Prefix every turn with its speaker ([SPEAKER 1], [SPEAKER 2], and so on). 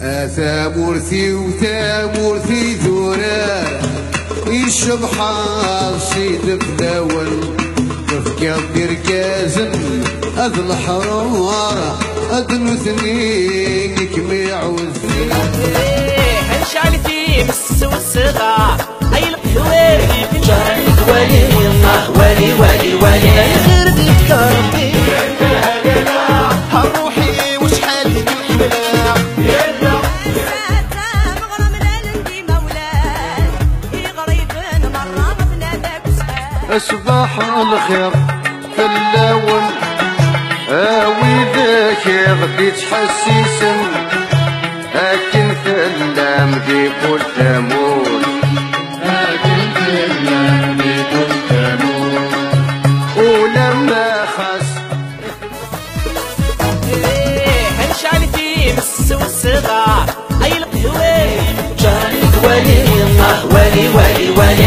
[SPEAKER 1] ثامورتي وثامورتي ثورة يشبح الصيد فلاول تفكر بركازن أذ الحرارة أدن ثنين كميع والزين
[SPEAKER 2] هنشعلتي بس والصغار هاي القواري في جهنك ولي الله ولي ولي ولي غير بيك ربي هروحي وشحال الحملة
[SPEAKER 1] صباح الخير فلاول ويدك غدي تحسيسن لكن فلام دي قول تمور لكن فلام دي قول تمور ولما خاص
[SPEAKER 2] هنشعلتي بس والصغار هاي القواري جهنك ولي الله ولي ولي ولي